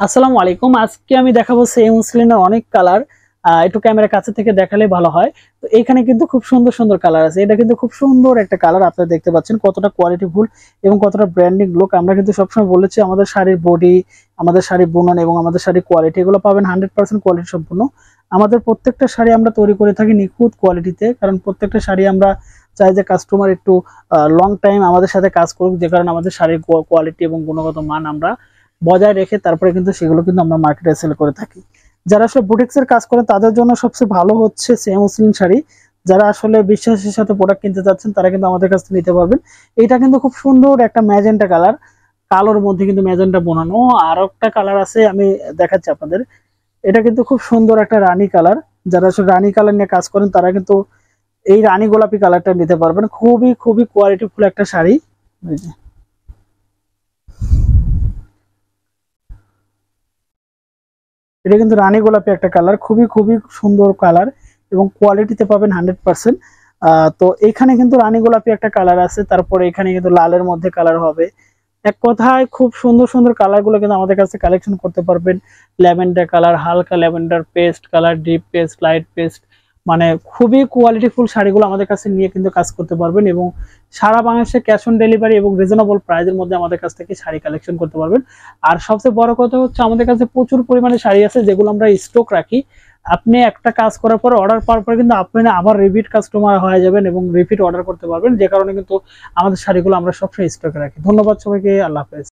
আসসালামু আলাইকুম। আজকে আমি দেখাবো সেম মুসলিনের অনেক কালার। একটু ক্যামেরার কাছে থেকে দেখালে ভালো হয়। তো এখানে কিন্তু খুব সুন্দর সুন্দর কালার আছে। এটা কিন্তু খুব সুন্দর একটা কালার, আপনারা দেখতে পাচ্ছেন কতটা কোয়ালিটিফুল এবং কতটা ব্র্যান্ডিং লুক। আমরা কিন্তু সবসময় বলেছি আমাদের শাড়ির বডি, আমাদের শাড়ির বুনন এবং আমাদের শাড়ির কোয়ালিটি এগুলো পাবেন 100% কোয়ালিটি সম্পূর্ণ। আমাদের প্রত্যেকটা শাড়ি আমরা তৈরি করে থাকি নিখুঁত কোয়ালিটিতে, কারণ প্রত্যেকটা শাড়ি আমরা চাই যে কাস্টমার একটু লং টাইম আমাদের সাথে কাজ করুক, যে কারণে আমাদের শাড়ির কোয়ালিটি এবং গুণগত মান আমরা বজায় রেখে তারপরে কিন্তু সেগুলো কিন্তু আমরা মার্কেটে সেল করে থাকি। যারা আসলে বুটিক্সের কাজ করে তাদের জন্য সবচেয়ে ভালো হচ্ছে সেম মুসলিন শাড়ি। যারা আসলে বিশ্বাসের সাথে প্রোডাক্ট কিনতে যাচ্ছেন তারা কিন্তু আমাদের কাছ থেকে নিতে পারবেন। এটা কিন্তু খুব সুন্দর একটা ম্যাজেন্টা কালার, কালোর মধ্যে কিন্তু ম্যাজেন্টা বোনানো। আর একটা কালার আছে, আমি দেখাচ্ছি আপনাদের। এটা কিন্তু খুব সুন্দর একটা রানী কালার। যারা আসলে রানী কালার নিয়ে কাজ করেন তারা কিন্তু এই রানী গোলাপি কালারটা নিতে পারবেন। খুবই খুবই কোয়ালিটিফুল একটা শাড়ি। এটা কিন্তু রানী গোলাপি একটা কালার, খুবই খুবই সুন্দর কালার এবং কোয়ালিটিতে পাবেন 100%। তো এখানে কিন্তু রানী গোলাপি একটা কালার আছে, তারপরে এখানে কিন্তু লালের মধ্যে কালার হবে। এক কথায় খুব সুন্দর সুন্দর কালার গুলো কিন্তু আমাদের কাছে কালেকশন করতে পারবেন। ল্যাভেন্ডার কালার, হালকা lavender, paste colour, deep paste, light paste, মানে খুবই কোয়ালিটিফুল শাড়িগুলো আমাদের কাছে নিয়ে কিন্তু কাজ করতে পারবেন এবং সারা বাংলাদেশে ক্যাশ অন ডেলিভারি এবং রিজনেবল প্রাইসের মধ্যে আমাদের কাছ থেকে শাড়ি কালেকশন করতে পারবেন। আর সবচেয়ে বড় কথা হচ্ছে আমাদের কাছে প্রচুর পরিমাণে শাড়ি আছে যেগুলো আমরা স্টক রাখি। আপনি একটা কাজ করার পর, অর্ডার পাওয়ার পরে কিন্তু আপনি আবার রিপিট কাস্টমার হয়ে যাবেন এবং রিপিট অর্ডার করতে পারবেন, যে কারণে কিন্তু আমাদের শাড়িগুলো আমরা সবসময় স্টকে রাখি। ধন্যবাদ সবাইকে, আল্লাহ হাফেজ।